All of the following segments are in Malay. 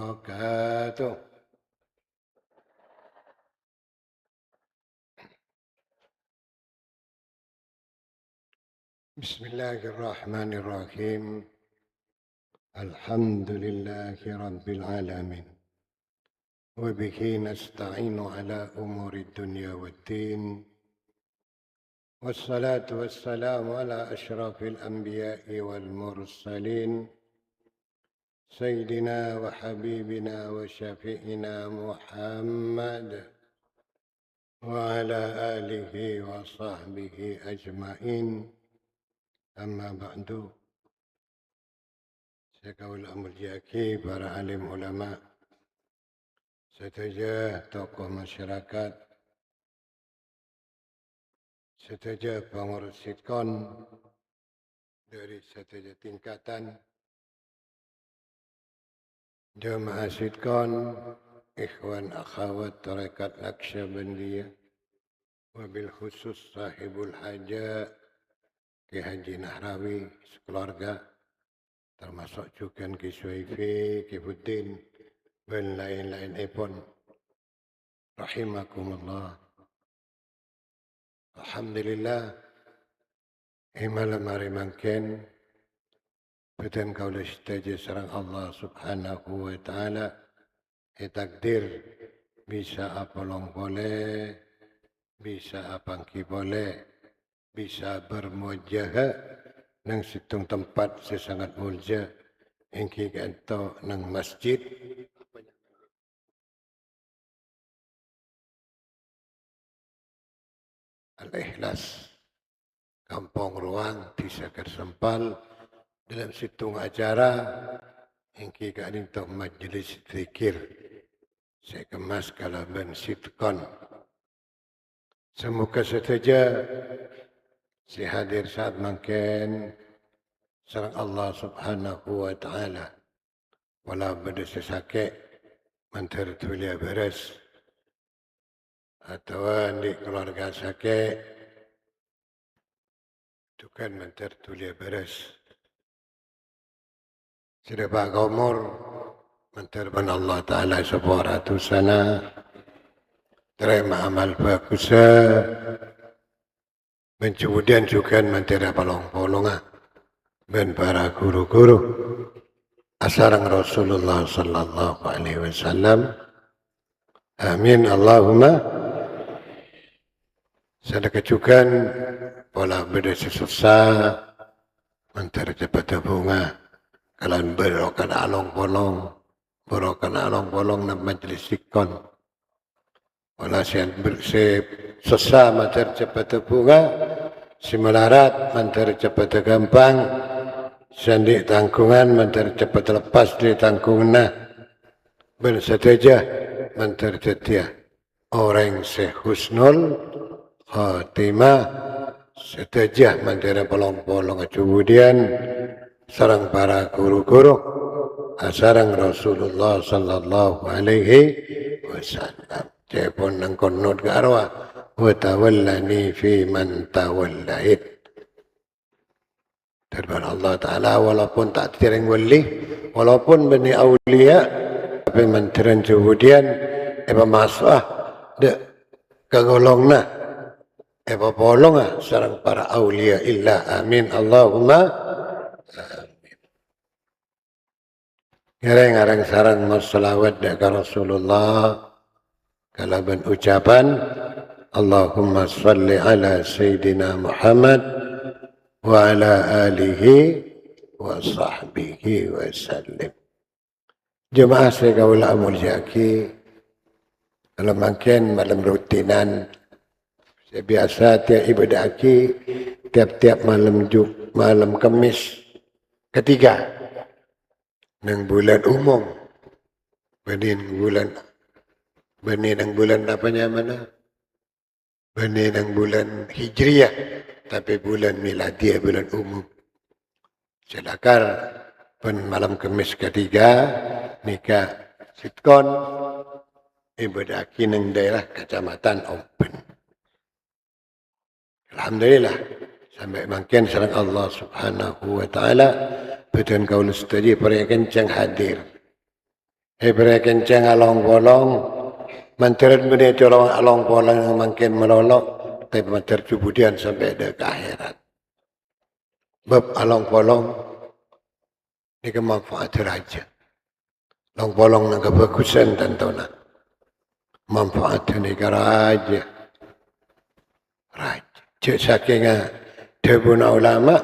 وبركاته. بسم الله الرحمن الرحيم. الحمد لله رب العالمين، وبه نستعين على أمور الدنيا والدين، والصلاة والسلام على أشرف الأنبياء والمرسلين، سيدنا وحبيبنا وشفيعنا محمد وعلى آله وصحبه أجمعين. أما بعد. Sekawul mulyaki para alim ulama, setuju tokoh masyarakat, setuju pengurus sitkon dari setuju tingkatan, jemaah sitkon, ikhwan akhwat tarekat Naqsyabandiyah, wabil khusus sahibul hajat Ki Haji Nahrawi sekeluarga, termasuk juga Ki Suhaifi, Ki Buddin, dan lain-lain pun. Rahimakumullah. Alhamdulillah. Malam hari mangken, beten kaulah setuju sareng Allah Subhanahu wa Ta'ala. Takdir bisa apa long boleh, bisa apa ki boleh, bisa bermujaha nang situng tempat sesangat mulia engki ganto nang masjid Al-Ikhlas Kampung Ruang di Sagar Sempal dalam situng acara engki ganto majelis zikir saya kemas kalaban sitkon. Semoga saja si hadir saat mangken sareng Allah Subhanahu wa Ta'ala. Wala benda sesake mantar tulia beres atau di keluarga sake itu kan mantar tulia beres. Sudah pak umur mantar ban Allah Ta'ala sebuah sana terima amal bagus kemudian juga mantar palong-polonga dan para guru-guru asarang Rasulullah sallallahu alaihi wasallam. Amin Allahumma. Sedekah juga pola beda susah antara cepat bunga kalian berokan along bolong na majlis sikon. Pola sian bersih susah antara cepat bunga si melarat antara cepat gampang. Sandi tangkungan mentar cepat lepas di tangkungan bersetuju mentar setia orang sehusnul khatimah setuju mentar polong-polong kemudian sarang para guru-guru sarang Rasulullah sallallahu alaihi wasallam cepon nang konot garwa wa tawallani fi man tawallait. Terban Allah Ta'ala walaupun tak tereng wali, walaupun bani awliya, tapi menteran kemudian, masuk de kagolongna, polonga sarang para awliya illa amin Allahumma amin. Ngarang sarang masalawat deka Rasulullah, kalaban ucapan Allahumma salli ala Sayyidina Muhammad wa ala alihi wa sahbihi wa sallim. Jemaah sekawula mulyaki, kalau makin malam rutinan, saya biasa tiap ibadah aki tiap-tiap malam Kamis ketiga nang bulan umum, benih nang bulan apanya mana? Benih nang bulan Hijriyah. Tapi bulan miladiah, bulan umum. Sedakar pen malam Kamis ketiga nikah sitkon ibadah kineng daerah Kecamatan Open. Alhamdulillah sampai makin sareng Allah Subhanahu wa Ta'ala betul kau setuju para kencang hadir. Hebra kencang along bolong. Manteran benda colong along bolong yang makin melolok. Tapi manter kemudian sampai ke akhirat. Bab along bolong. Ini kemanfaat raja. Along bolong yang kebagusan tentunya. Manfaat ini ke raja. Raja. Cik saking debuna ulama.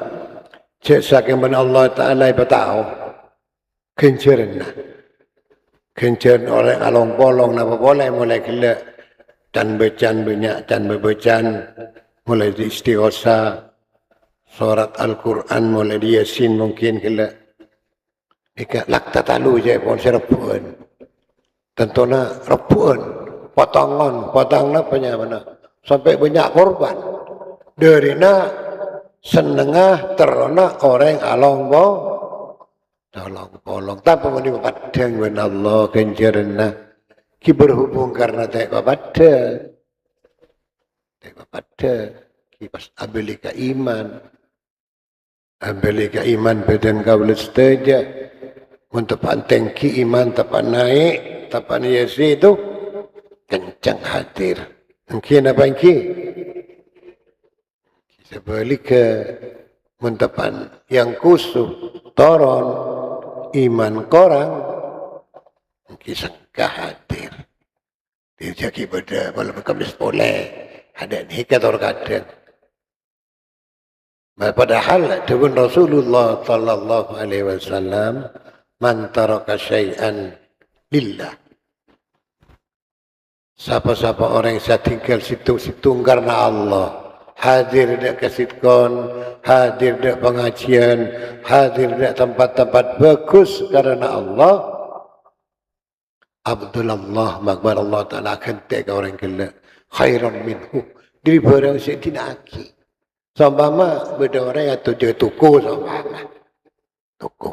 Cik saking ben Allah Ta'ala ibatau. Kencerna. Kencan oleh along bolong napa boleh mulai gila dan becan banyak dan bebecan mulai di istighosa surat Al-Quran mulai di Yasin mungkin gila ika lakta talu je pun serapun tentunya rapun potongan banyak mana sampai banyak korban dari na senengah terona orang along bolong tolong polong tanpa meni padang wen Allah kenjerna ki berhubung karena tak pada ki pas abelika iman badan kau lesteja untuk panteng ki iman tapan naik tapan yesi itu kencang hadir mungkin apa ki sebalika mentepan yang kusuk toron iman korang kisah hadir dia jadi pada malam kamis boleh ada nikat orang kadang padahal dengan Rasulullah sallallahu alaihi wasallam man taraka syai'an lillah siapa-siapa orang yang saya tinggal situ karena Allah hadir di kesitkon, hadir di pengajian, hadir di tempat-tempat bagus karena Allah. Abdullah makbar Allah Ta'ala akan tega orang gila khairan minhu dari barang sedinaki. Sambama beda orang yang tujuh tuku sambama. Tuku.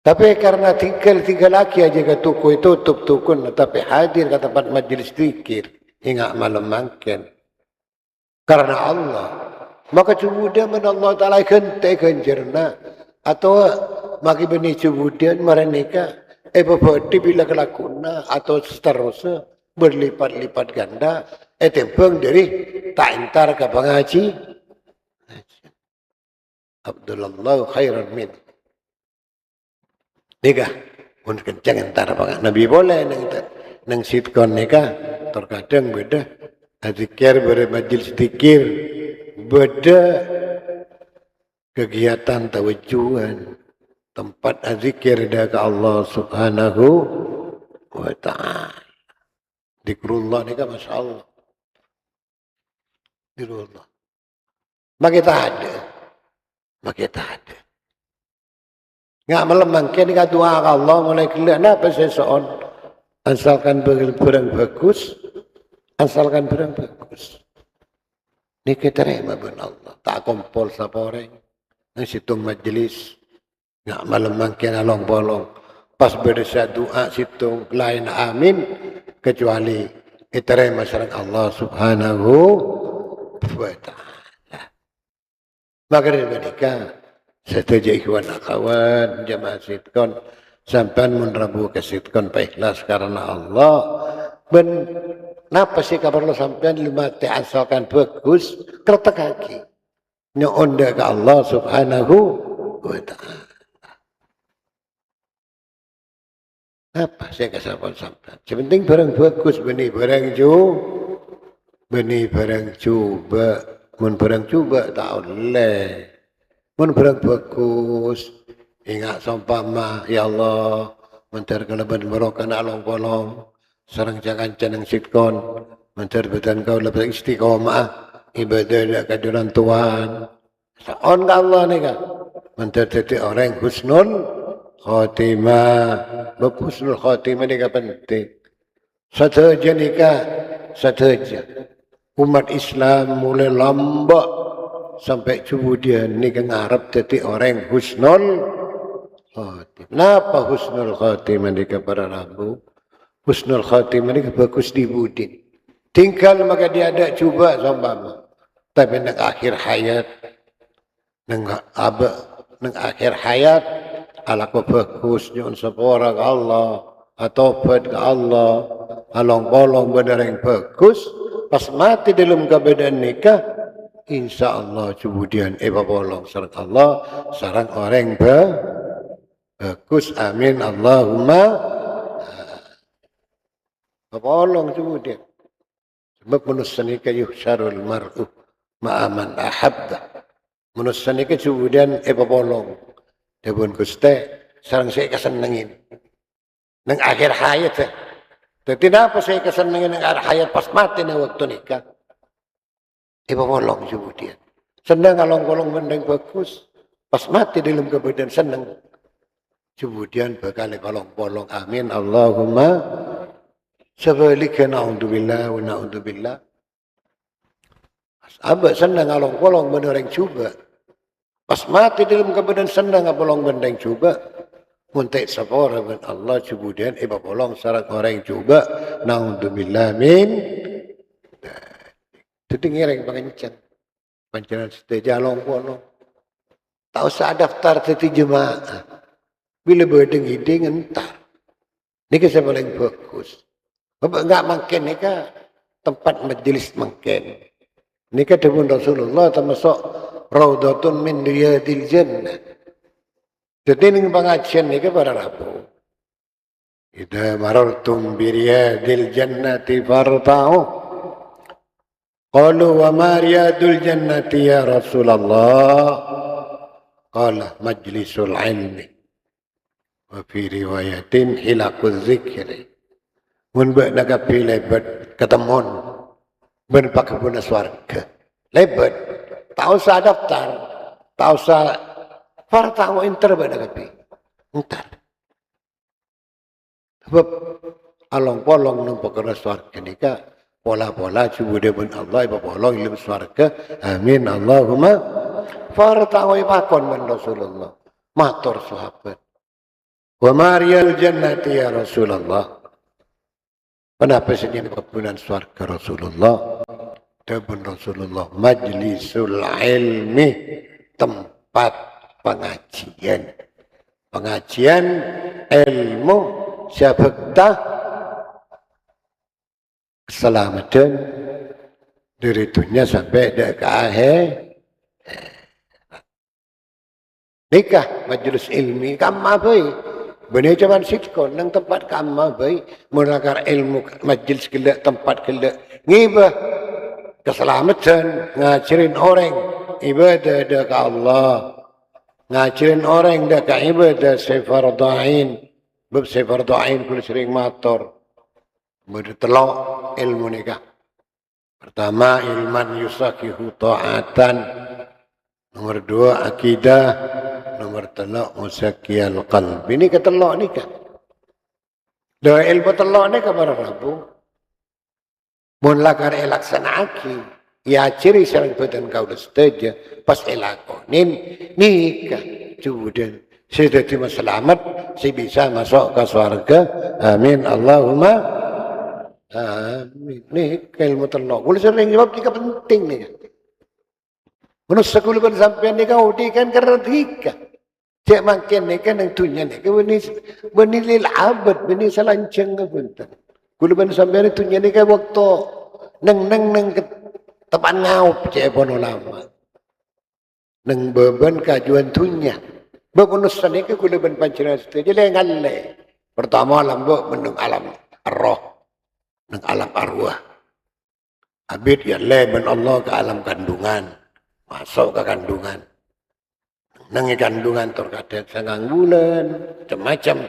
Tapi karena tinggal lagi aja ke tuku itu tutup tukun, tapi hadir ke tempat majlis zikir hingga malam makan. Karena Allah. Maka kemudian Allah Ta'ala gantikan jerna. Atau maki benih kemudian mereka bapati bila kelakuna atau seterusnya berlipat-lipat ganda. Tembang dari tak entar ke pengaji. Abdullah khairan min. Nikah. Pun kencang entar pengaji. Nabi boleh nang sitkon nikah. Terkadang beda. Zikir bermajlis zikir beda kegiatan tawajuan tempat zikir dari Allah Subhanahu wa Ta'ala. Zikrullah ni kan masya-Allah. Zikrullah. Maka ada. Enggak melemangkan ni doa Allah mulai kelak napa seseorang asalkan berang bagus. Asalkan barang bagus. Ini kita terima ben Allah. Tak kumpul siapa orang. Yang situ majlis. Nggak malam makin along bolong. Pas berdoa doa situ lain amin. Kecuali kita terima sarang Allah Subhanahu wa Ta'ala. Maka dari mereka. Setuju ikhwan akhwan. Jamaah sitkon. Sampai menerabu ke sitkon. Ikhlas karena Allah. Napa sih kabar lo sampean lima asalkan bagus kereta kaki nyonda ke Allah Subhanahu wa Ta'ala. Apa sih kesabaran sampean? Sepenting barang bagus benih barang coba mun barang coba tak oleh mun barang bagus ingat sompama ya Allah mentar kelebihan barokah along bolong. Sarang jangan canang sitkon, menceritakan kau lebih istiqomah, ibadah dan kehadiran Tuhan. Seon ke Allah ni kan, menceritakan orang husnul khotimah, husnul khotimah ni kan penting. Sahaja umat Islam mulai lambat sampai kemudian ni kan Arab jadi orang husnul khotimah. Kenapa husnul khotimah ni kan para Rabu? Husnul khatimah ini bagus dibudin. Tinggal maka dia ada cuba sambama. Tapi nang akhir hayat Alaku bagus nyun sepora ke Allah, atobat ke Allah, along-polong bener yang bagus, pas mati dalam keadaan nikah, insya Allah kemudian bolong sarang Allah, sarang orang bagus, amin Allahumma, bolong kemudian. Sebab manusia nikah yuhsyarul mar'u ma'aman ahabda. Manusia nikah kemudian bolong. Debun Gusti, sarang saya kesenengin. Nang akhir hayat. Jadi apa saya kesenengin nang akhir hayat pas mati nang waktu nikah. Bolong kemudian. Senang along-along mendeng bagus. Pas mati dalam kemudian senang. Kemudian bakal bolong-bolong. Amin. Allahumma. Sebaliknya na'udzubillah wa na'udzubillah. Abah senang along-along menereng coba. Pas mati dalam keadaan senang apalong bendeng coba. Muntik sapora ben Allah kemudian bolong sarang orang coba. Na'udzubillah min. Itu ngiring pengencang. Pancaran seteja along-along. Tak usah daftar seti jemaah. Bila berdeng ide ngentar. Ini kisah paling bagus. Bapak enggak makin ni kan tempat majlis makin. Ni kan debun Rasulullah termasuk Raudhatun min riyadil jannah. Jadi ni pengajian ni kan pada Rabu. Idza marartum bi riyadil jannati farta'u. Qalu wa ma riyadul jannati ya Rasulullah? Qala majlisul ilmi. Wa fi riwayatin hilaquz zikri. Mun buat nak pilih lebat ketemun berpak kebun swarga lebat tak usah daftar tak usah fartau inter buat nak pilih entar sebab along-polong nampak kena swarga nikah pola-pola cuba dia pun Allah iba polong ilmu swarga amin Allahumma fartau ibakon man Rasulullah matur sahabat wa mariyal jannati ya Rasulullah. Kenapa sini kebunan swarga Rasulullah? Debun Rasulullah majlisul ilmi tempat pengajian. Pengajian ilmu syabakta keselamatan dari dunia sampai ke akhir. Nikah majlis ilmi kamma baik. Benih cuman sitkon nang tempat kamma baik menakar ilmu majlis gelak tempat gelak ngibah keselamatan ngajarin orang ibadah dak Allah ngajarin orang dak ibadah sefardain bab sefardain kul sering matur bertelok ilmu nikah pertama ilman yusakihu ta'atan nomor 2 akidah nomor telok musakiyal qalb. Ini ketelok ni kan. Doa ilmu telok ni ke para Rabu. Mun lakar elaksanaki. Ya ciri sarang badan kau dah setuju. Pas elakonin nikah. Kemudian saya jadi selamat. Saya bisa masuk ke surga. Amin. Allahumma. Amin. Nikah ilmu telok. Boleh sering jawab jika penting ni kan. Menurut sekolah sampai nikah. Udi kan kerana nikah. Cik makin ni kan yang tunya ni kan beni lil abad beni salanceng ke punten. Kula ben sampeyan tunya ni kan waktu neng tempat ngaup cik pun ulama. Neng beban kajuan tunya. Bebenus ni kan kula ben panceran setuju le ngalle. Pertama lambok menung alam roh neng alam arwah. Abid ya le ben Allah ke alam kandungan. Masuk ke kandungan. Nang kandungan terkadang sangang bulan, macam-macam.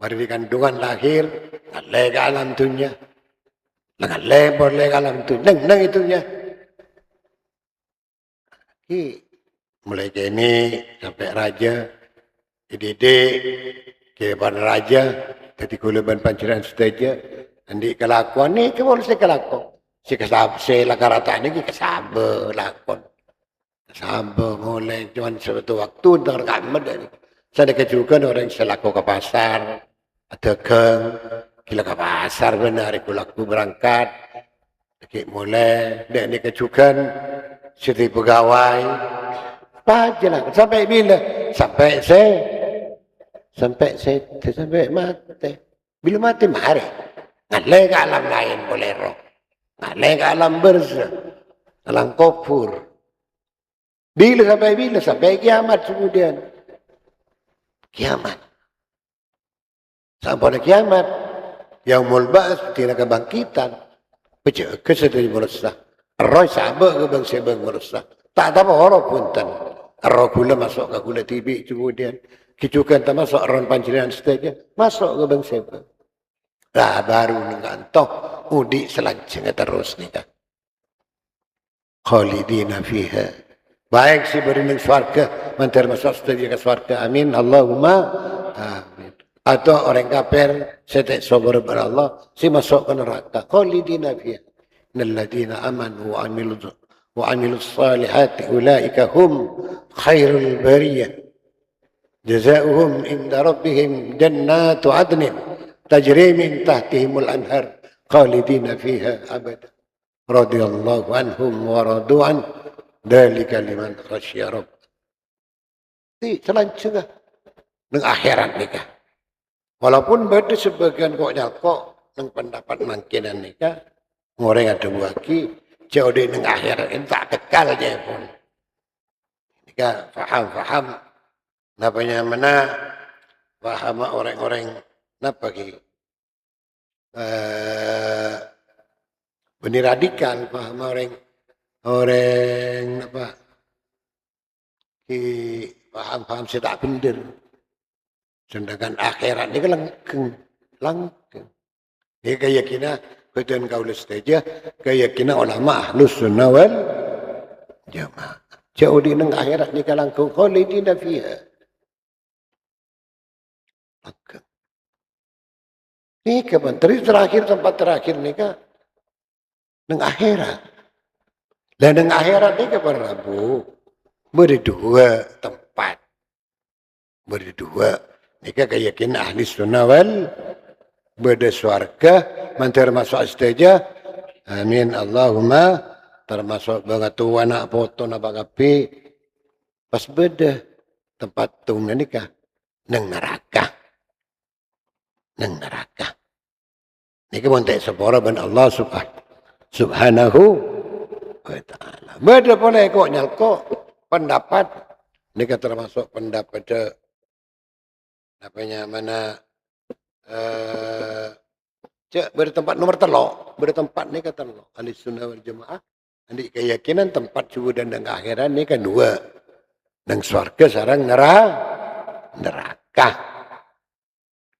Mari di kandungan lahir, ngalai ke alam dunia. Ngalai boleh ke alam dunia, nang itunya. Mulai kini sampai raja, dididik, kehidupan raja, jadi kulaban panceran seteja. Nanti kelakuan ni, kemana saya kelakuan? Saya lakaratan ni, kesabar lakon. Sabar mulai cuma suatu waktu untuk kami dari saya kejukan orang selaku ke pasar ada geng gila ke pasar benar aku laku berangkat mulai dan ini kejukan jadi pegawai Apa aja lah. Sampai bila? Sampai mati. Bila mati, mari. Ngalai ke alam lain boleh roh. Ngalai ke alam barzah. Alam kufur. Bila? Sampai kiamat kemudian. Kiamat. Sampai kiamat. Yaumul ba'ats, tidak kebangkitan. Baca kesedari merasa. Roy sahabat ke bangsa merasa. Tak ada apa-apa pun tan. Roh gula masuk ke gula tibi kemudian. Kicukan tak masuk ron panjiran saja. Masuk ke bangsa. Lah baru ngantoh. Udik selanjutnya terus ni kan. Khalidina fiha. Baik si beri nang swarga. Mantar masuk saja ke swarga. Amin. Allahumma amin. Atau orang kafir setek sabar kepada Allah si masuk ke neraka. Khalidina fiha. Innalladzina amanu wa amilus salihati ulaika hum khairul bariyah. Jazaohum inda rabbihim jannatu adnin tajri min tahtihimul anhar khalidina fiha abada. Radhiyallahu anhum wa radu an. Dzalika liman khasyya rabb. Selanjutnya nang akhirat nikah. Walaupun beda sebagian kok nyalkok nang pendapat mangkinan nikah, ngoreng ada waki, jauh di nang akhirat ini tak kekal aja pun. Nikah faham, napanya mana, faham orang-orang napa ki, benih radikal, faham orang apa, ki paham saya tak bener. Sedangkan akhirat ini kan langgeng. Ini keyakinan betul kaulah saja, keyakinan ulama ahlus sunnah wal jamaah. Jauh di nang akhirat ni kan langgeng khalidina fiha. Langgeng. Ini kapan? Terakhir tempat terakhir ni kan nang akhirat. Dan nang akhirat ni kapan Rabu? Berdua tempat. Berdua. Nika keyakinan ahli sunnah wal beda swarga mantar masuk saja. Amin Allahumma termasuk bagatu anak foto napa kapi pas beda tempat tunggu nikah nang neraka. Nang neraka. Nika montek sepora ben Allah subhanahu wa ta'ala. Beda boleh kok nyalko pendapat nika termasuk pendapat apanya mana bertempat nomor telok bertempat ni kata telok ahli sunnah wal jamaah andi keyakinan tempat subuh dan akhirat ni kan dua nang swarga sarang neraka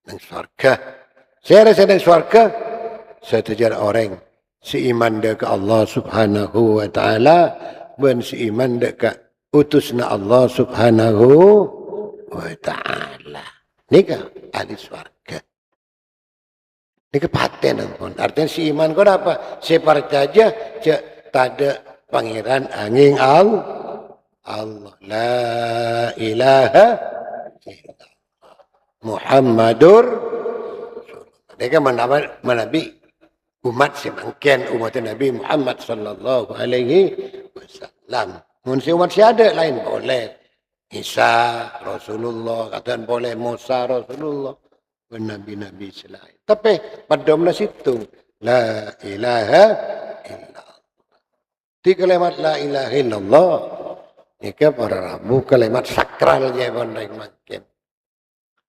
nang swarga saya rasa nang swarga saya terjar orang seiman ke Allah subhanahu wa ta'ala dan seiman ke utusna Allah subhanahu wa ta'ala. Nika ahli swarga. Nika paten pun. Artinya si iman kau apa? Seperti tak ada pangeran angin Allah. La ilaha illallah. Muhammadur. Nika menabi umat semangkian umat Nabi Muhammad sallallahu alaihi wasallam. Mungkin umat siada lain boleh. Isa Rasulullah, katakan boleh Musa Rasulullah, nabi-nabi selain. Tapi pada mana situ, la ilaha illallah. Di kalimat la ilaha illallah, ini para rabu kalimat sakralnya pun makin.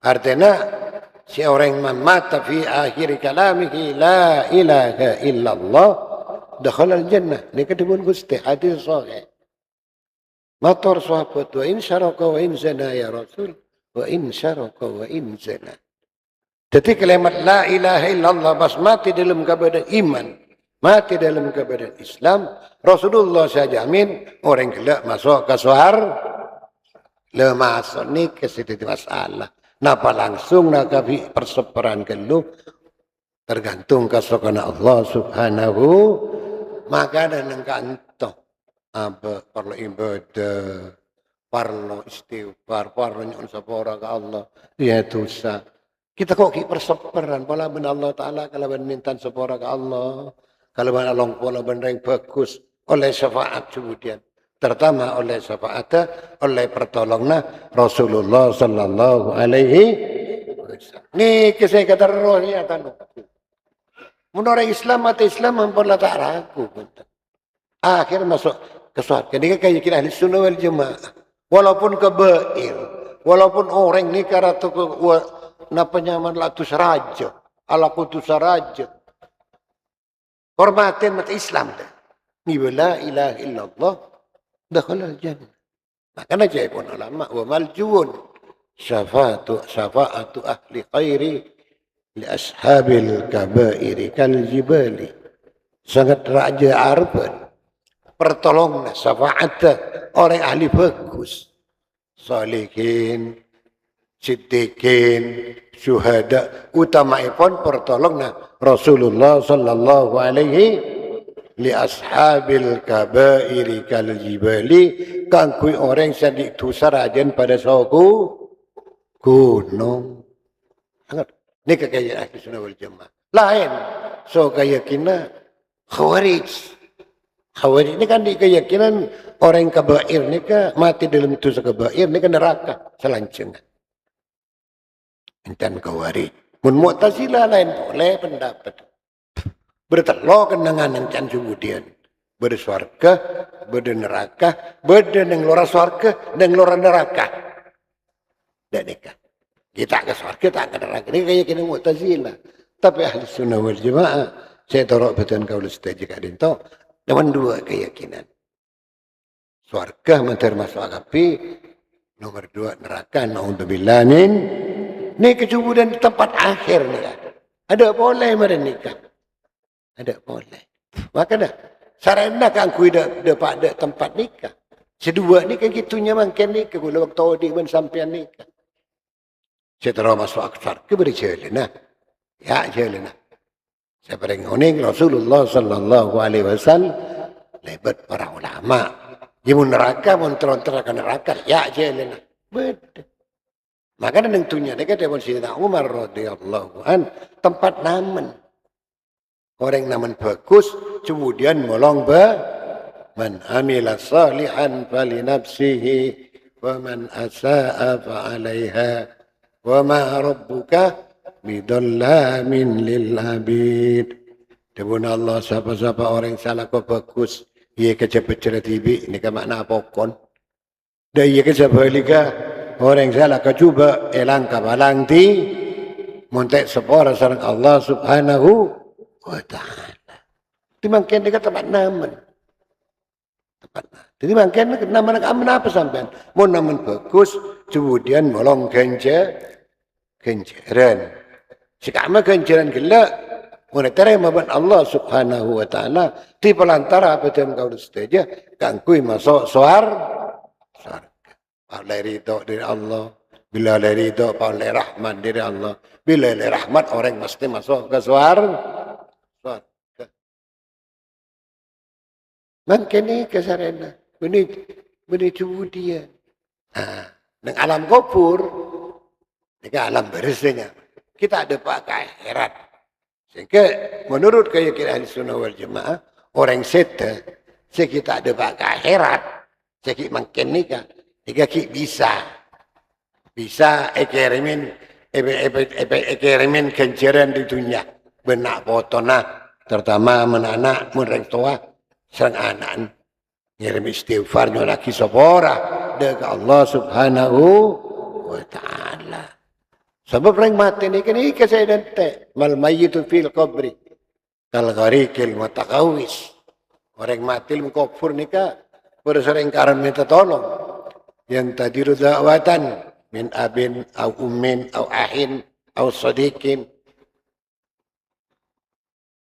Artinya, si orang yang mata fi akhir kalamihi la ilaha illallah, dakhala al-jannah. Ini ketibun Gusti hadis sahih. Matur sahabat wa in syaraka wa in zana ya Rasul wa in syaraka wa in zana. Jadi kalimat la ilaha illallah bas mati dalam keadaan iman, mati dalam keadaan Islam, Rasulullah saya jamin orang gelak masuk ke surga. Le masuk ni kesedih masalah. Napa langsung nak perseperan kelu tergantung kesokana Allah subhanahu maka dan engkau apa perlu ibadah, perlu istighfar, perlu nyuwun sepura ke Allah. Ya dosa. Kita kok perseperan pola ben Allah Taala kalau ben minta sepura ke Allah. Kalau ben Allah pola ben yang bagus oleh syafaat kemudian. terutama oleh syafaat oleh pertolongan Rasulullah sallallahu alaihi wasallam. Ni kisah kata rohnya tanu. Menurut Islam atau Islam memperlah tak ragu. Akhir masuk ke surga. Ini kayak kita ahli sunnah wal jamaah. Walaupun kebair, walaupun orang ni karatu ke penyaman latus raja, ala kutus raja. Hormatin mata Islam dah. Ni la ilaha illallah dakhala jannah. Makanya saya pun ulama wa maljun syafaatu ahli khairi li ashabil kabairi kal jibali. Sangat raja arban. Pertolongan syafaat orang ahli bagus. Salihin, siddiqin, syuhada. Utamaipun pertolongan Rasulullah sallallahu alaihi li ashabil kabairi kal jibali. Kangkui orang sadik tu sarajan pada suku gunung. Ini kekayaan ahli sunnah wal jamaah. Lain. So keyakinan khawarij. Khawarij ini kan di keyakinan orang kabair ni ke mati dalam dosa kabair ni kan neraka selanjutnya. Dan khawarij. Mun Mu'tazilah lain boleh pendapat. Bertelur kenangan yang can kemudian. Berswarga, neraka, neng lora swarga, neng lora neraka. Dan nikah. Kita ke swarga, tak ke neraka. Ini keyakinan Mu'tazilah. Tapi ahli sunnah wal jamaah, saya taruh betul kau setuju jika dinto. Dengan dua keyakinan. Swarga termasuk api. Nomor dua neraka. Na'udzubillah min. Ini kecuburan di tempat akhir ni. Ada boleh menikah. Ada boleh. Maka dah. Sarana kan aku dapat tempat nikah. Sedua ni kan gitunya makin nikah. Kalau waktu dia pun sampai nikah. Setelah masuk swarga beri jalan. Ya jalan. Seperti ini Rasulullah sallallahu alaihi wasallam lebat para ulama. Yang neraka menteron-teron neraka ya jalan. Betul. Maka tentunya dia kata Sayyidina Umar radhiyallahu an tempat namen. Orang namen bagus kemudian molong man amila salihan fali nafsihi wa man asaa fa 'alaiha wa ma rabbuka bidallamin lil abid. Debun Allah siapa-siapa orang salah kau bagus. Ia kecepet TV ini kan makna apa kon. Dan ia kesebalika orang salah kau cuba elang kabalang ti montek sepora sarang Allah subhanahu wa ta'ala. Itu makin dekat tempat naman. Tempat naman. Jadi makin naman apa sampean? Mau naman bagus kemudian molong kenjaran. Sekama kenjaran gelak, menetara maban Allah subhanahu wa ta'ala, di pelantara betul kau setuju, kangkui masuk surga. Oleh ridho dari Allah, bila oleh ridho, oleh rahmat dari Allah, bila oleh rahmat orang mesti masuk ke surga. Makin ni kesarana, bini kemudian. Dengan alam kubur, dengan alam bersihnya. Kita ada pak akhirat. Sehingga menurut keyakinan ahli sunnah wal jamaah, orang seta, kita ada pak akhirat. Sehingga makin nikah, jika kita bisa ekerimin kenceran di dunia. Benak potona, terutama menanak, mereng tua, serang anak. Ngirim istighfar, nyolaki sopora. Dengan Allah subhanahu wa ta'ala. Sebab orang mati ni kan ini saya nanti mal mayyitu fil qabri kal gharikil mutakawis. Orang mati mukofur ni kan bersering karan minta tolong. Yang tadi da'watan min abin au ummin au ahin au sadiqin.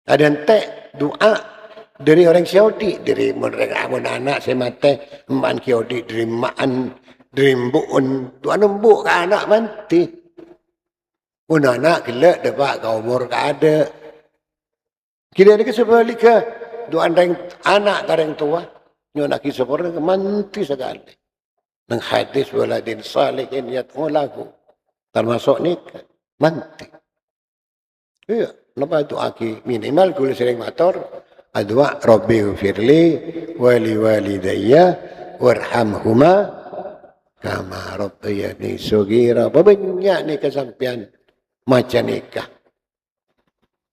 Ada nanti doa dari orang Saudi, dari mereka anak saya mati man Saudi dari maan dari mbun tuan mbuk anak mati. Anak gelak dapat kau umur ada. Kira ni sebaliknya doa anak kareng tua nyonak kisah manti sekali. Nang hadis waladin salihin yat'ulahu termasuk nikah manti. Iya, napa doa ki minimal kula sering matur doa Rabbi ghfirli wali walidayya warhamhuma kama rabbayani saghira. Banyak ni kesampian macam nikah.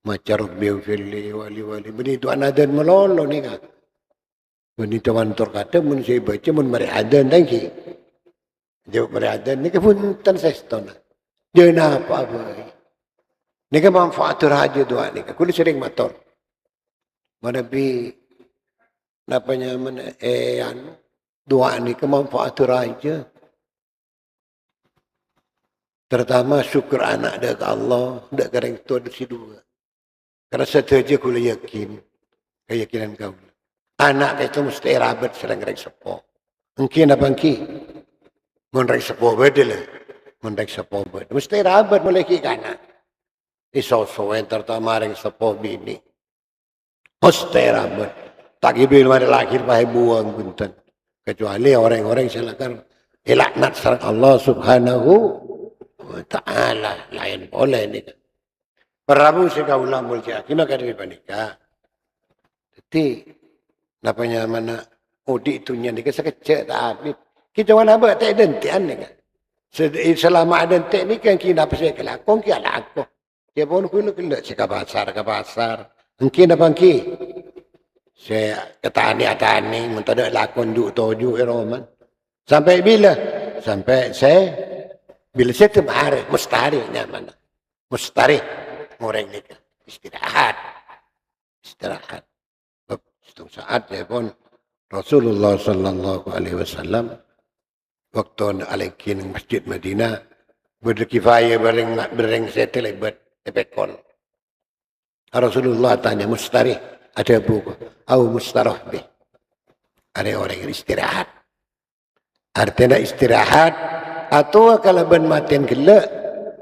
Macam Rabbi ufirli wali. Beni tuan adan melolo ni kan. Beni tuan kata mun saya baca mun mari adan lagi. Jawab mari adan ni ke punten sestona. Dia apa. Ni kan manfaat raja doa ni kan. Kulit sering mator. Mana bi napanya mana doa ni kan manfaat raja. Terutama syukur anak dah ke Allah, dah ke orang tua di dua. Karena saja kula yakin, keyakinan kau. Anak itu mesti rabat serang rek sepo. Mungkin apa engki? Mun rek sepo bedel. Mun rek sepo bedel. Mesti rabat meleki kana. Iso-so yang terutama rek sepo bini. Mesti rabat. Tak ibil mari lahir pakai buang punten. Kecuali orang-orang silakan ilaknat serang Allah Subhanahu wa ta'ala. Lain boleh ni. Prabu segala mulja. Kena kada dipanika. Jadi napanya mana odi itu nya ni sekecek tak habis. Kita wana ba tak identian ni kan. Selama identik ni kan kita pasal kelakon ki alako. Dia pun kula ke pasar. Mungkin apa ki? Saya ketani mentada lakon juk toju Roman. Sampai bila? Sampai bila saya temare mustari mana? Mustari orang ni kan istirahat. Satu saat dia pun Rasulullah sallallahu alaihi wasallam waktu alaikin masjid Madinah berdekifaya bereng settle epekon. Rasulullah tanya mustari ada buku au mustarah bih. Ada orang yang istirahat. Artinya istirahat atau kalau ben maten gelak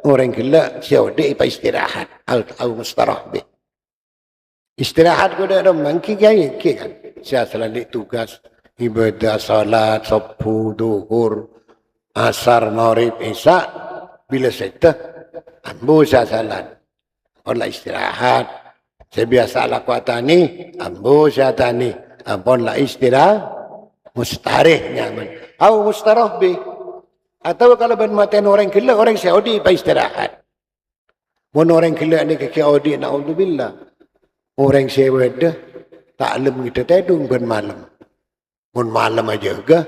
orang gelak siode ipa istirahat au mustarah bih. Istirahat ko dah mangki gaya kan. Saya selalu tugas ibadah salat, sabu, duhur, asar, maghrib, isya. Bila saya ambu saya salat. Orang istirahat. Saya biasa lakukan tani, ambu saya tani. Ampun lah istirahat, mustarih nyaman. Au mustarah bi. Atau kalau bermatian orang gila, orang Saudi pa istirahat. Mun orang gila ni kaki Saudi, na'udzubillah. Orang sewa dah tak lem kita tedung ben malam. Mun malam aja ke,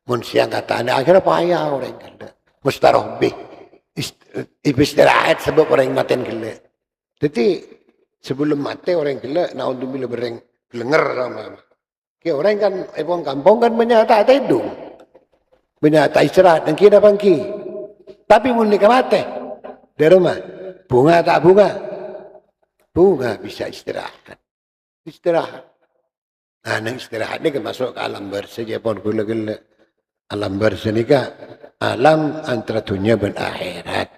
mun siang kata anda akhirnya payah orang gila. Mustarah bi. Istirahat sebab orang maten gila. Jadi sebelum mati orang gila, na'udzubillah bereng lenger sama. Ke orang kan, orang kampung kan menyata tedung. Menyata istirahat, dan kita pangki. Tapi mun nikah mati, di rumah, bunga tak bunga? Bunga bisa istirahat. Istirahat. Nah, istirahat ni kan masuk ke alam bersih. Dia pun gula-gula. Alam bersih ni kan alam antara dunia dan akhirat.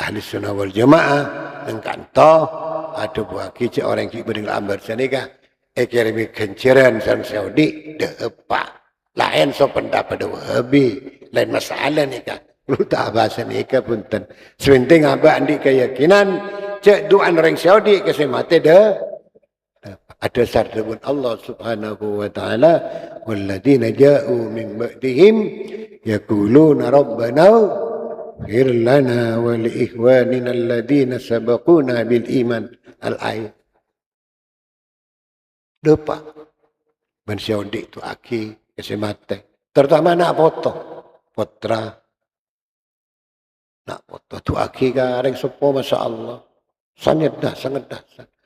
Ahli sunnah wal jamaah. Yang kantoh. Ada buah kicik orang yang berdiri alam bersih ni kan. Ekirimi kenciran sang Saudi. Depak. Lain so pendapat Wahabi. Lain masalah ni kan. Lu tak bahasa ni kan punten. Sebenting abang andi keyakinan. Cek doa orang Saudi kasi mati dah. Ada sardabun Allah Subhanahu wa taala walladzina ja'u min ba'dihim yaquluna rabbana ighfir lana wa li ikhwanina alladzina sabaquna bil iman al-ayat. Lupa. Ben Saudi tu aki kasi mati. Terutama nak putra. Nak putra tu aki ka areng sopo masya-Allah. Sangat dah.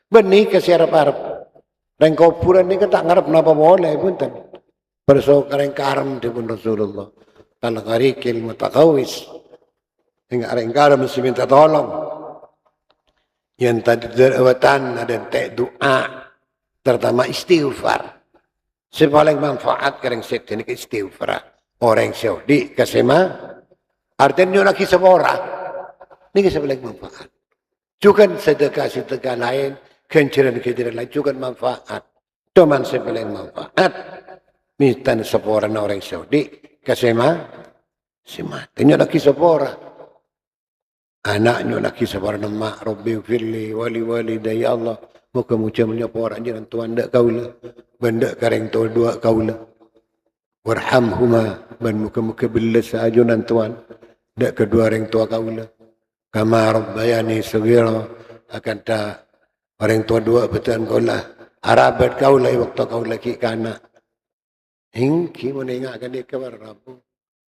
Benih ke siarap-arap. Dan kuburan ni kan tak ngarap napa boleh pun tan. Perso kareng karam di pun Rasulullah. Kalau karikil mutakawis. Hingga kareng karam mesti minta tolong. Yang tadi derawatan ada tek doa. Terutama istighfar. Sepaling manfaat kareng set ini ke istighfar. Orang Saudi kasema. Artinya lagi sebora. Ini sepaling manfaat. Juga sedekah lain, kenciran lain juga manfaat. Teman sebelah manfaat. Minta seorang orang Saudi, kasema, tanya lagi seorang. Anaknya lagi seorang nama, Rabbi firli, wali daya Allah. Muka-muka menyapa orang jiran tuan, tak kaulah. Benda kareng tu dua kaulah. warhamhuma ban muka-muka belas ajunan Tuhan dak kedua orang tua kaula kama rabbayani saghira akan ta orang tua dua betulan kaula harabat kaula waktu kaula ki kana hingki meninggalkan dia kabar rabu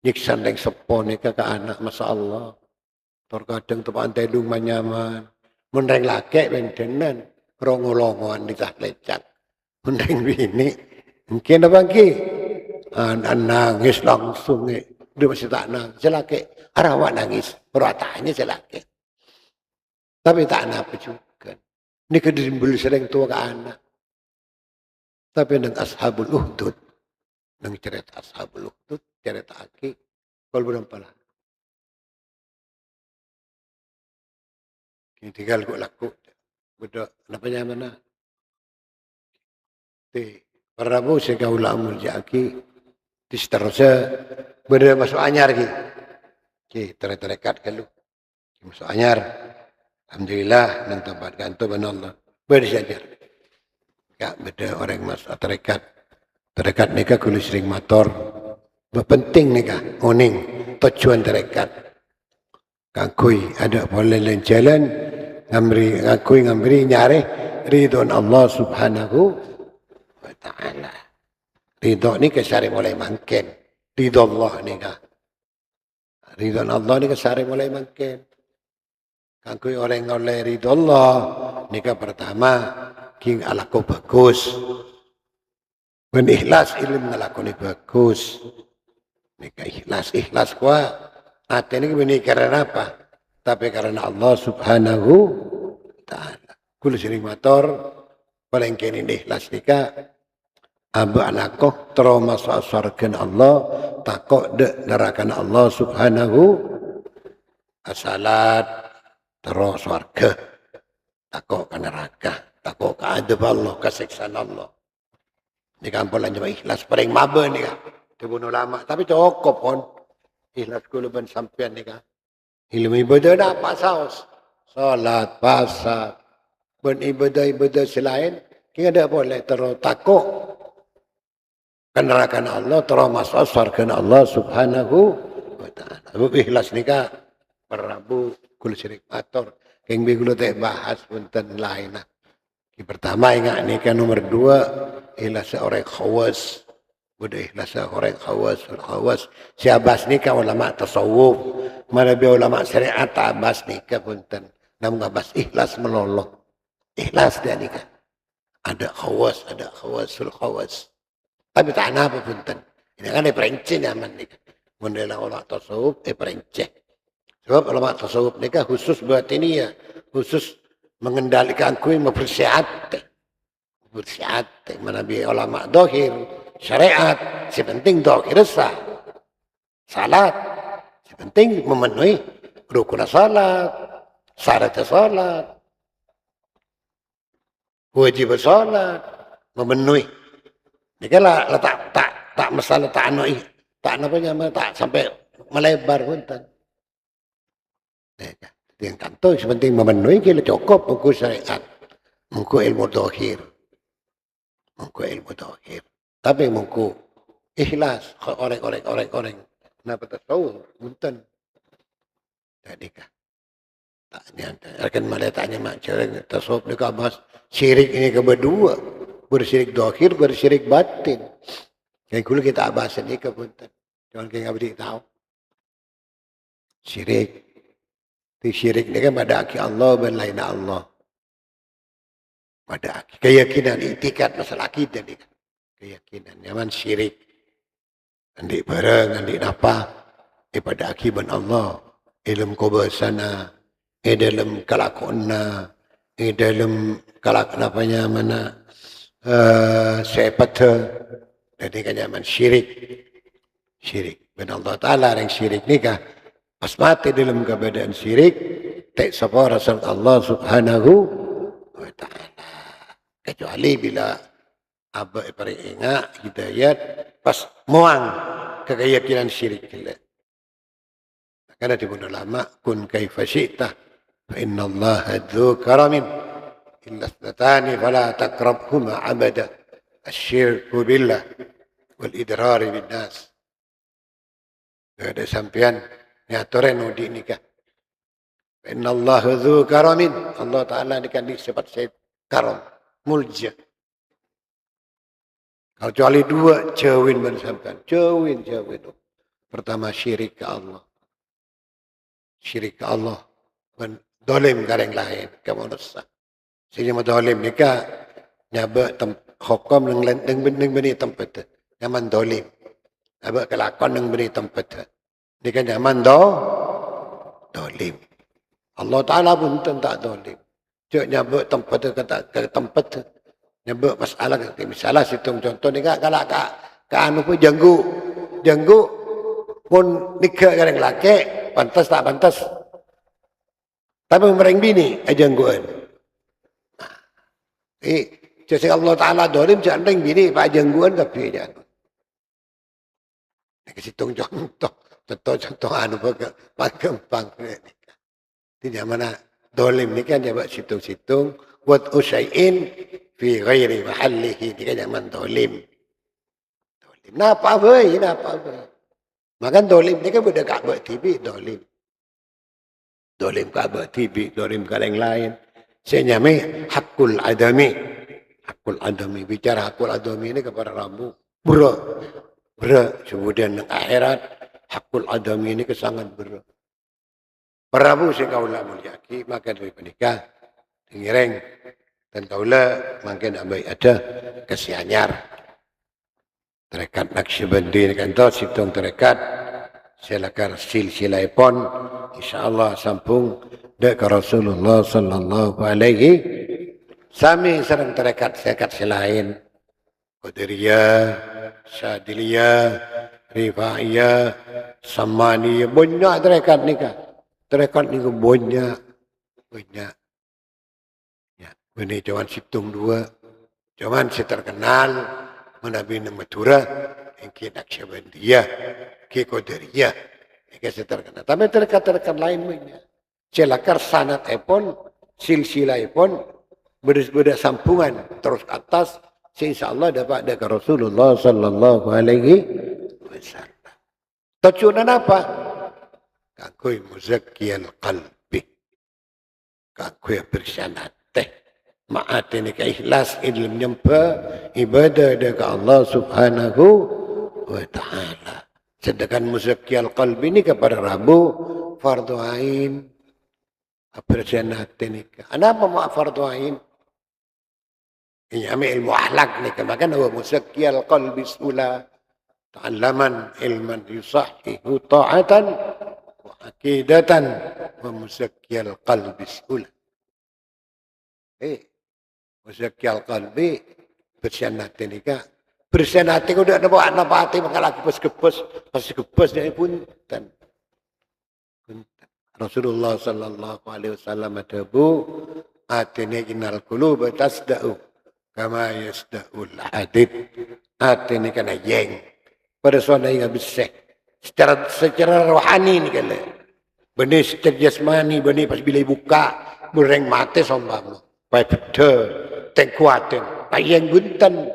nyiksan yang sepon ke anak masyaallah terkadang tu pantai dung manyaman menreng laki bentenan rongolongan nikah lecak menreng bini mungkin apa ki nangis langsung dia masih tak nangis selaki arawak nangis perawatannya selaki tapi tak apa juga ini kedimbul sering tua ke anak tapi dengan ashabul uhdud dengan cerita ashabul uhdud cerita aki kalau berapa lah kini tinggal kok laku betul namanya mana Prabu segala muljaki seterusnya benda masuk anyar ki. Terekat kalau masuk anyar. Alhamdulillah nang tempat kantor benar bersajar. Ya beda orang masuk terekat. Terekat nikah kulis sering motor. Berpenting nikah oning tujuan terekat. Kangkui ada boleh lain jalan ngambri nyare ridon Allah Subhanahu wa ta'ala. Ridho ni kesari mulai mangken. Ridho Allah ni kah. Ridho Allah ni kesari mulai mangken. Kangkui orang oleh ridho Allah. Ni kah pertama. King alaku bagus. Ben ikhlas ilmu alaku ni bagus. Ni kah ikhlas kuah. Hati ni benih karena apa? Tapi karena Allah Subhanahu wa ta'ala. Kulu sering motor. Paling kini ikhlas ni kah. Abu anakoh terus masuk surga Allah takut dek nerakan Allah Subhanahu asalat terus surga takut ke neraka takut ke adab Allah kesiksaan Allah ni kampung lanjut ikhlas paling maba ni kan dibunuh lama tapi cukup pun ikhlas kulo ben sampean ni kan ilmu ibadah dak apa saus salat puasa ben ibadah selain kita ada boleh terus takut kenerakan Allah terus masuk surga Allah Subhanahu wa ta'ala. Abu ikhlas nikah Prabu kul syirik matur. Keng bigulo teh bahas punten lain. Yang pertama ingat nikah nomor 2 ikhlas orang khawas. Budak ikhlas orang khawas. Si Abbas nikah ulama tasawuf. Mana bi ulama syariat Abbas nikah punten. Namun Abbas ikhlas melolong. Ikhlas dia nikah. Ada khawasul khawas. Tapi tak apa punten. Ini kan perenceh nyaman ni. Mendela ulama tasawuf perenceh. Sebab ulama tasawuf ni kan khusus buat ini ya, khusus mengendalikan kui mempersihat. Bersihat mana bi ulama dohir syariat. Si penting dohir sah. Salat. Si penting memenuhi rukun salat, syarat salat, wajib salat, memenuhi. Ini kan tak masalah tak sampai melebar pun tak. Yang kantor sepenting memenuhi kita cukup buku syariat, buku ilmu dohir, Tapi buku ikhlas orang. Kenapa tahu? Punten. Jadi kan. Tanya, akan malah tanya macam tasawuf ni kabas syirik ini kedua. Bersyirik dohir, bersyirik batin. Yang dulu kita bahas ini kepunten. Jangan kita beri tahu. Syirik. Itu syirik ini kan pada aki Allah dan lain Allah. Pada aki. Keyakinan, itikad masalah kita ni kan. Keyakinan. Nyaman syirik. Andi barang, andi napa. Pada aki dan Allah. Ilmu kubasana. Dalam kalakona. Dalam kalak mana. Sepatah dari kenyaman syirik ben Allah Ta'ala yang syirik nikah pas mati dalam keadaan syirik tak sapa rasul Allah Subhanahu wa Ta'ala kecuali bila apa peringat hidayat pas muang keyakinan syirik kita karena dibunuh lama kun kaifa syi'ta fa inna Allah dzu karamin إلا اثنتان فلا تقربهما أبدا الشرك بالله wal idrari bin nas. Ada sampean nyatoren udi nikah. Inna Allah dzu karamin. Allah Ta'ala ni kan disebut saya karam. Mulja. Kecuali dua, jauhin sampean. Jauhin. Pertama syirik ke Allah. Syirik ke Allah. Dolim ke yang lain. Kamu nusa. Sini mau dolim nikah. Nyaba hukum yang beni tempat. Nyaman dolim. Nyaba kelakon yang beni tempat. Nikah nyaman dolim. Allah Ta'ala pun tak dolim. Cuk nyaba tempat ke tempat. Nyaba masalah. Misalnya situng contoh nikah. Kalau anu pun janggu. Pun nikah ke yang laki. Pantas tak pantas. Tapi mereng bini. Jangguan. Jadi Allah Ta'ala dolim. Jangan mereng bini. Pak jangguan tapi jangan. Situng contoh. Contoh anu pak gampang. Tidak mana dolim ni kan jawab situng-situng buat usaiin fi ghairi mahallihi ni kan zaman dolim. Napa boy? Makan dolim ni kan budak Ka'bah TV dolim. Dolim Ka'bah TV, dolim ke yang lain. Saya nyamai hakul adami. Hakul adami bicara hakul adami ini kepada Rabu. Bro. Kemudian yang akhirat hakul adami ini kesangat bro. Prabu sing kaula mulyaki maka dari penikah ngireng dan kaula mangken ambai ada kesianyar terekat Naqsyabandi kan to situng terekat silakan silsilaipun insyaallah sampung dek Rasulullah sallallahu alaihi sami sareng terekat selain Qadariyah, Syadiliyah, Rifaiyah, Samaniyah banyak terekat nikah. Terekat ni banyak. Ya, ini cuman situng dua. Cuman si terkenal menabi Madura, yang ke Naqsyabandiyah, ke Qadariyah, yang ke terkenal. Tapi terekat lain banyak. Celakar sanat pun, silsilah pun, beda sampungan terus ke atas. InsyaAllah dapat dari Rasulullah sallallahu alaihi wasallam. Tujuan apa? Kakui muzakkiyal qalbi. Kakui bersyanateh. Ma'at ini keikhlas ilmu nyempa ibadah dari Allah subhanahu wa ta'ala. Sedangkan muzakkiyal qalbi ini kepada Rabu fardu ain. Bersyanateh ini. Kenapa mau fardu ain? Ini ilmu ahlak ni. Maka nama muzakkiyal qalbi sula. Ta'allaman ilman yusahihu ta'atan. Akidatan wa muzakkiyal qalbi sula. Muzakkiyal qalbi bersyanati nikah. Bersyanati ko dak napa ati makalaki pas kepes dia pun tan. Rasulullah sallallahu alaihi wasallam adabu atine kinal qulub tasda'u kama yasda'ul hadid. Atine kana yeng. Persona yang besar. Secara rohani ni kala. Benih secara jasmani, benih pas bila buka, bereng mati sombama. Pai beda, tengkuaten, payang guntan.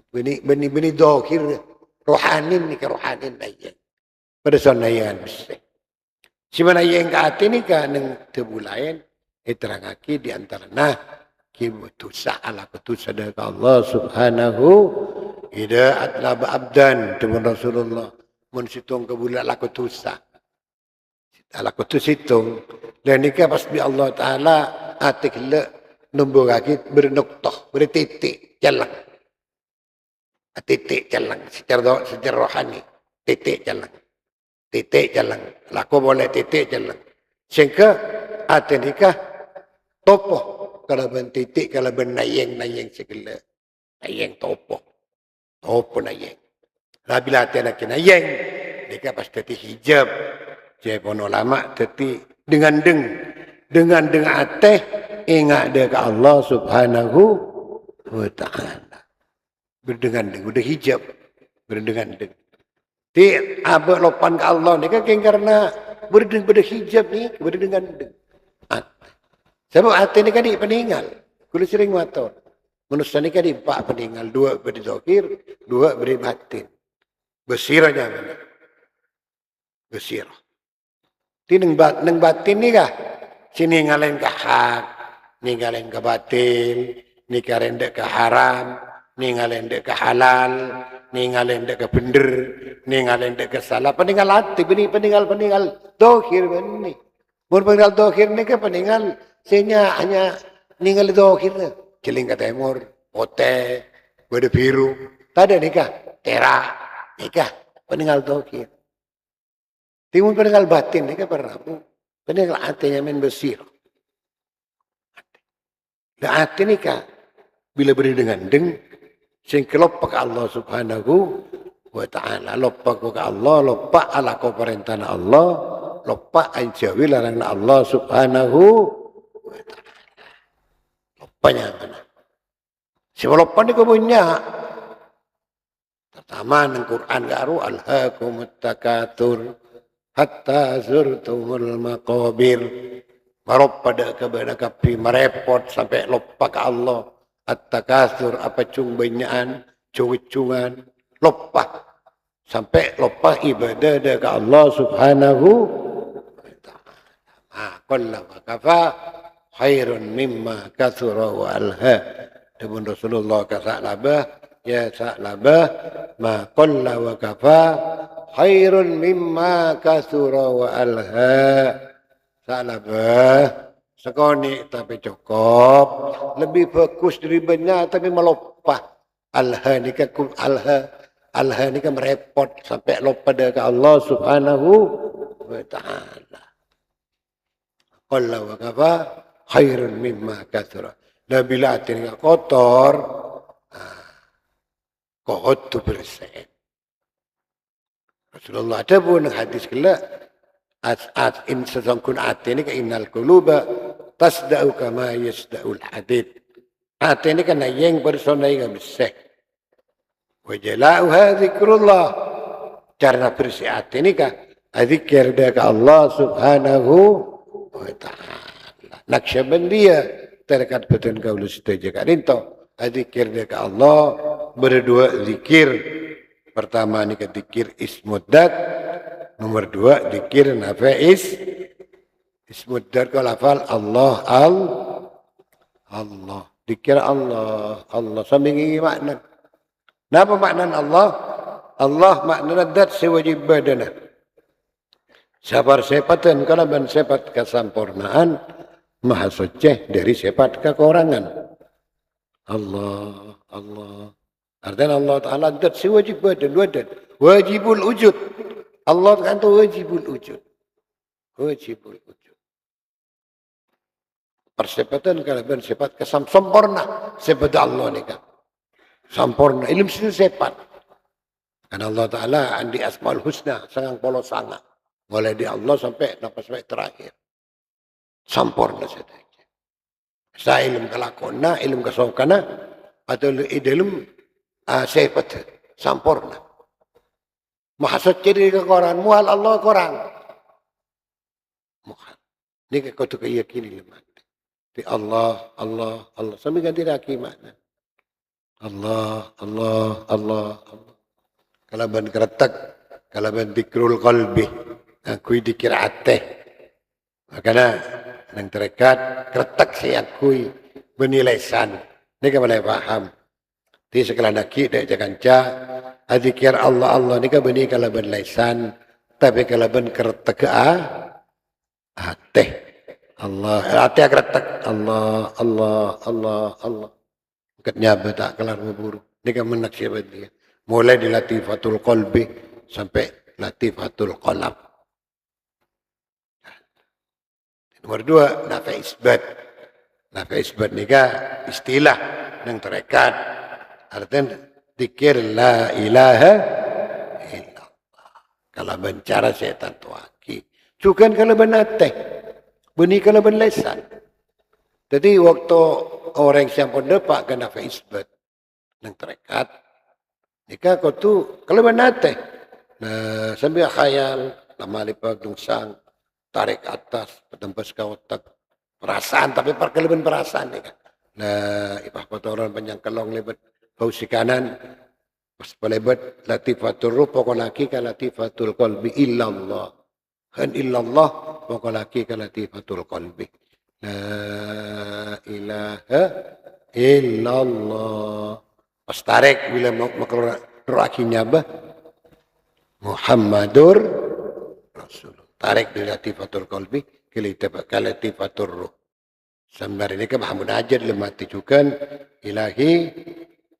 Benih dohir, rohani ni ke rohani nayang. Persona yang besar. Simana yang ke hati ni kan yang tebulayan, terangaki di antara nah, kibutusa ala kutusa dari Allah subhanahu ida atlaba abdan teman Rasulullah mun situng ke bulan laku tusa laku tu situng dan nikah pas bi Allah Ta'ala atik le nombor kaki bernuktah bertitik jalan titik jalan secara rohani titik jalan laku boleh titik jalan sehingga atik nikah topoh kalau titik kalau nayeng segala nayeng topoh nayeng. Lah bila hati anak nayeng, mereka pasti tadi hijab. Jadi pun ulama tadi dengan ateh ingat dekat Allah Subhanahu wa Ta'ala. Berdengan-deng, udah hijab, berdengan-deng. Di abah lopan ke Allah ni kan karena berhijab ni, berdengan-deng. Sebab hati ni kan peninggal. Kulo sering matur. Manusia ini kan empat peninggal, dua beri zahir, dua beri batin. Besiranya mana? Besir. Ti neng batin ni kah? Sini ngalain ke hak, ninggalin ke batil, ninggalin dek ke haram, ninggalin dek ke halal, ninggalin dek ke bener, ninggalin dek ke salah. Peninggal hati, peninggal zahir ni. Mun peninggal zahir ni ke peninggal senya hanya ninggal zahir. Celing ke timur, putih, beda biru. Tadi nikah, terak, nikah, peninggal zahir. Timun peninggal batin nikah berabu. Peninggal hatinya main besir. Dan hati nikah bila beri dengan deng, sing kelopak Allah Subhanahu wa ta'ala. Lopak ke Allah, lopak ala ko perintah Allah, lopak anjawi larang Allah Subhanahu wa ta'ala. Lopanya mana? Sebab lopak ni kau punya. Pertama nang Quran garu alhaakumut takatsur hatta zurtumul maqabir. Marop pada kebenar kapi merepot sampai lupa ke Allah. At-takatsur apa cungbanyaan, cungcungan, lupa sampai lupa ibadah ke Allah Subhanahu wa ta'ala. Qalla wa kafa khairun mimma katsura wa alha. Dan Rasulullah kata ya sa'labah ma qalla wa kafa khairun mimma katsura wa alha. Sa'labah sekoni tapi cukup, lebih bagus dari banyak tapi melupa. Alha ni kan alha ni kan merepot sampai lupa dengan Allah Subhanahu wa ta'ala. Qalla wa kafa khairun mimma katsura. Dan bila hati ni kotor, kohot tu bersih. Rasulullah ada pun hadis kelak, in sesungguhnya hati ini ke innal quluba tasda'u kama yasda'ul hadid. Hati ini kan yang bersonai ke bersih. Wa jala'uha zikrullah. Cara bersih hati ini kan zikir dia ke Allah Subhanahu wa ta'ala. Naqsyabandiyah terdekat betul kau lu setuju kat rinto. Zikir dia ke Allah berdua zikir. Pertama ni ke zikir ismuddat. Nomor dua zikir nafais. Ismuddat kau lafal Allah Allah. Zikir Allah sambil ngini makna. Napa makna Allah? Allah makna dat sewajib badana. Sabar sepatan kalau ben sepat kesampurnaan maha suci dari sifat kekurangan. Allah. Artinya Allah Ta'ala dat si wajib badan. Wajibul wujud. Allah kan itu wajibul wujud. Persepatan kalau bersifat sempurna. Sifat Allah ni kan. Sempurna. Ilmu situ sifat. Karena Allah Ta'ala andi asmaul husna. Sangang polo sangat. Mulai di Allah sampai terakhir. Sempurna saja. Saya ilmu kelakona, ilmu kesokana, atau ilmu sifat sempurna. Maha suci dari kekurangan, muhal Allah kurang. Muhal. Ini kau tu keyakini lemah. Di Allah. Sambil ganti lagi makna. Allah. Kalau ban keretak, kalau ban dikrul qalbi, aku dikir ateh. Makanya yang terikat keretak saya akui bernilai san. Ini kan boleh faham. Di sekolah nakik dek jaganca adzikir Allah ni kan beni kalau bernilai san. Tapi kalau ben keretak ateh Allah ateh keretak Allah. Ketnya tak kelar memburu. Ini kan menaksir dia. Mulai di latifatul qalbi sampai latifatul qalab. Nomor dua, nafi isbat. Nafi isbat ni kan istilah yang terikat. Artinya, zikir la ilaha illallah. Kalau bicara setan tuaki. Juga kalau benateh. Beni kalau benlesan. Jadi waktu orang yang pun dapat ke nafi isbat. Yang terikat. Jika kau tu kalau benateh. Nah, sambil khayal. Lama lipat dungsang. Tarik atas, petembus ke otak. Perasaan, tapi perkelebihan perasaan ni kan. La ipah patoran panjang kelong lebat bau si kanan pas pelebat latifatul ruh pokok laki ka latifatul qalbi illallah han illallah pokok laki ka latifatul qalbi la ilaha illallah pas tarik bila makhluk roh akhirnya bah Muhammadur Rasul tarik dari latifatul qalbi ke latifatul ruh sambar ini ke Muhammad ajar lemati juga ilahi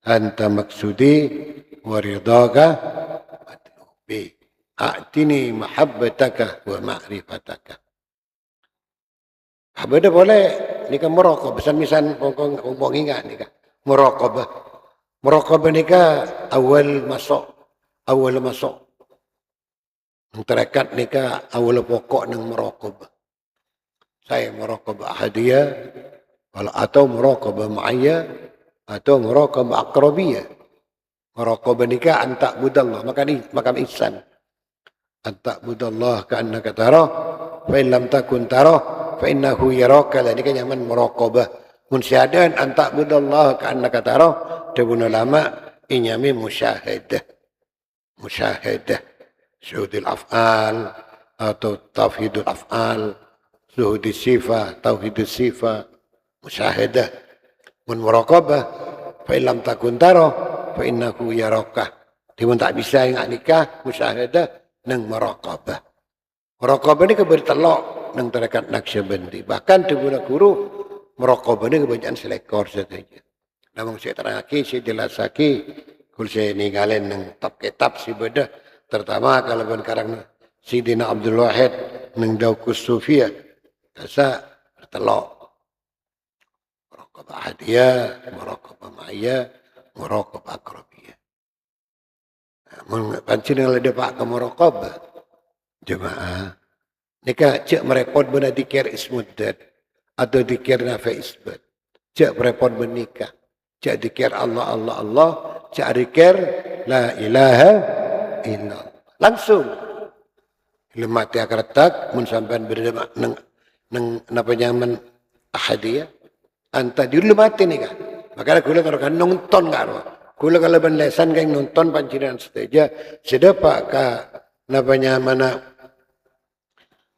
anta maksudi waridaka matlubi a'tini mahabbataka wa ma'rifataka beda boleh ni kan merokok pesan-pesan pokok ingat ni kan merokok ni kan awal masuk terakat ni kan awal pokok nang merokok saya merokok hadiah atau merokok ma'iyah atau merokok akrabiyah merokok nikah antak budallah makam ihsan antak budallah ka'annaka tarah fa in lam takun tarah fa innahu yaraka la nikah nyaman merokobah mun syahadan antak budallah ka'annaka tarah debun ulama inyami musyahadah syuhudul af'al atau tauhidul af'al zuhudis sifat tauhidus sifat musyahadah mun muraqabah fa illam takun tara fa innahu yaraka timun tak bisa ingat nikah musyahadah nang muraqabah ni kebertelok nang tarekat Naqsyabandi bahkan dibuna guru muraqabah ni kebanyakan selekor saja namun saya terangake saya jelasake kul saya ninggalin nang kitab si bedah terutama kalau karang Sidina Abdul Wahid nang Daukus Sufiyah Kasa bertelok merokobah hadiah, merokobah ma'iyah, merokobah akrabiyah. Namun pancin yang ada pak ke merokobah jemaah. Nika cek merepot benar dikir ismuddat atau dikir nafi isbat. Cek merepot menikah. Cek dikir Allah, cek dikir la ilaha illallah. Langsung. Lemati akaratak mun sampean berdemak nang napa nyaman hadiah anta di dulu mati nih kan makanya kula kan nonton karo kula kalau ben lesan kan nonton panciran seteja sedepak ka napa nyaman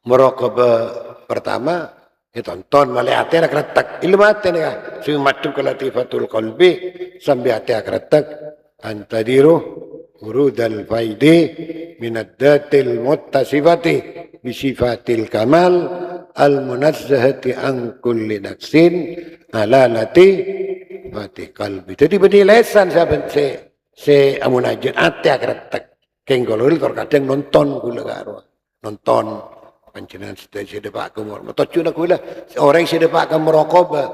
merokobah pertama ya tonton malih ate nak retak ilmu ate nih kan sing madhep ke latifatul qalbi sambil ate akretak anta diru urudal faidi minaddatil muttasifati bisifatil kamal al-munazzahati an kulli naqsin alalati mati qalbi. Jadi beni lesan saben se amunajat ate akretek kenggolul kadang nonton kula karo. Nonton panjenengan sedaya pak kumur. Tojuna kula orang sedaya pak merokobah.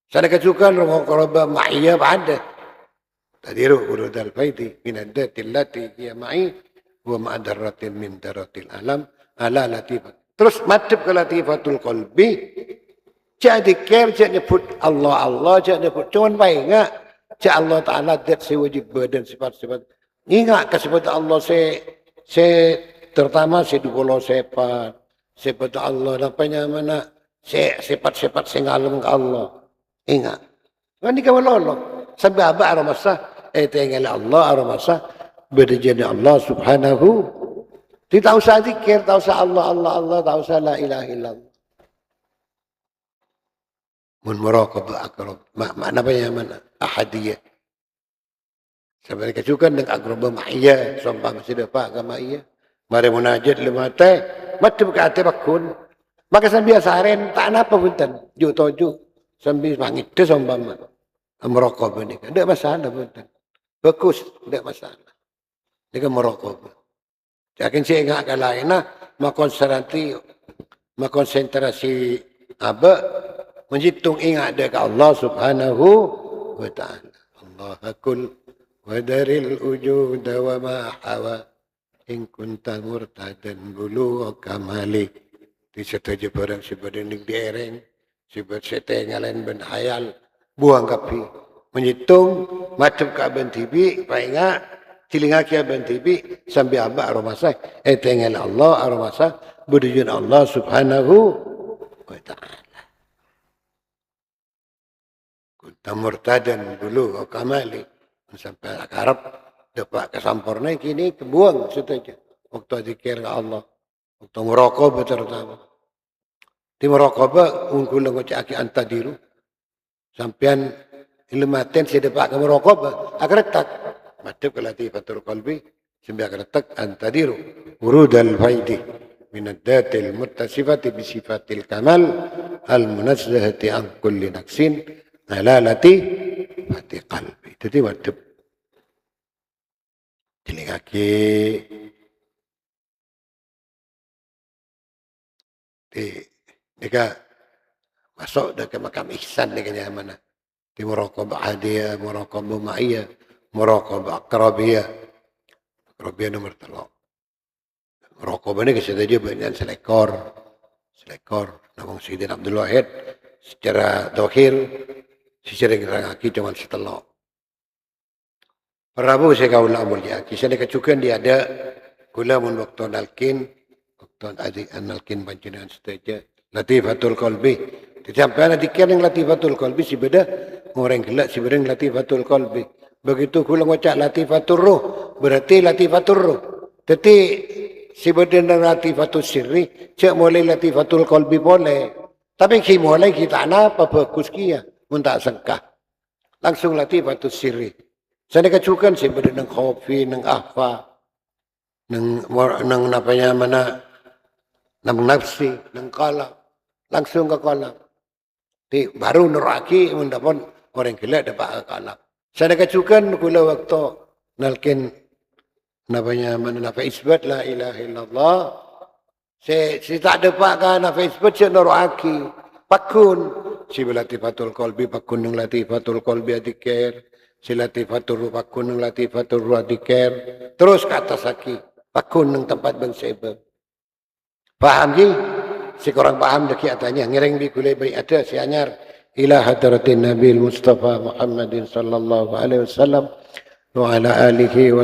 Sana kesukaan merokobah ma'iyah ada. Tadiru urudal faidi min addatil lati hiya ma'i wa ma'adaratin min daratil alam alalati terus madhep ke latifatul qalbi cak dikir cak nyebut Allah cak nyebut cuman baik enggak cak Allah Ta'ala dat si wajib badan sifat-sifat ingat kesifat Allah se terutama si dua sifat Allah napanya mana sifat-sifat sing alam ke Allah ingat ini kamu lolok sampai apa aramasa tinggal Allah aramasa berjadi Allah subhanahu tidak usah zikir, tak usah Allah, tak usah la ilaha illallah. Mun muraqabah akrab. Makna apa yang mana? Ahadiyah. Sampai kecukan dengan akrabah ma'iyah. Sumpah masih dapat ke ma'iyah. Mari munajat lima teh. Mati buka hati bakun. Maka sambil saren, tak apa punten. Juk toju. Sambil pangit tu sumpah muraqabah ni. Tidak masalah punten. Bagus, tidak masalah. Ini kan muraqabah. Yakin saya ingat ke lain konsentrasi apa menjitung ingat dekat Allah subhanahu wa ta'ala Allah akul wa daril ujud wa ma hawa in kunta murtadan bulu kamali di setuju barang sebadan ning dereng sebab setengalen ben hayal buang kapi menjitung macam ka ben tibi painga Cilinga kia bentibi sambil abak aromasa tengel Allah aromasa berdujun Allah subhanahu wa ta'ala. Murtadan dulu kamali sampai akarab dapat kesampurna kini kebuang saja. Waktu zikir ke Allah, waktu merokok terutama. Di merokok ungkul ngocak antadiru sampean ilmaten si dapat ke merokok akretak madep ke latifatul qalbi sampai akretak antadiru urudal faidi min ad-datil muttasifati bi sifatil kamal al munazzahati an kulli naqsin alalati hati qalbi. Jadi madep dilingake Nika masuk ke makam ihsan ni kanya mana. Di muraqabah hadiyah, muraqabah ma'iyah, muraqabah akrabiyah. Akrabiyah nomor 3. Muraqabah ni kasi dia banyak selekor. Namang Sayyidina Abdul Wahid secara dohir secara ngerangaki cuma setelok. Prabu saya kaulah mulia. Kisah ni kecukan dia ada gula mun waktu nalkin, waktu adik nalkin panjenengan seteja. Latifatul qalbi. Disampaikan dikir yang latifatul qalbi si beda orang gelak si beda latifatul qalbi. Begitu kula ngocak latifatul ruh berarti latifatul ruh. Jadi si beda latifatul sirri cak mulai latifatul qalbi boleh. Tapi khi mulai kita apa bagus kia mun tak sengkah. Langsung latifatul sirri. Saya kecukan si beda nang khofi nang ahfa nang napanya mana nang nafsi nang qalb. Langsung ke kolam. Baru neraki mendapat orang gila dapat ke kolam. Saya kecukan kula waktu nalkin namanya mana nafa isbat la ilaha illallah. Saya tak dapat ke nafa isbat saya neraki. Pakun. Si latifatul qalbi pakun nang latifatul qalbi adikir. Si latifatul ruh pakun nang latifatul ruh adikir. Terus ke atas lagi. Pakun nang tempat bersebab. Faham je? Si korang paham dah kiatannya. Ngereng bi kulai baik ada si anyar. Ila hadratin Nabi Mustafa Muhammadin sallallahu alaihi wasallam. Wa ala alihi wa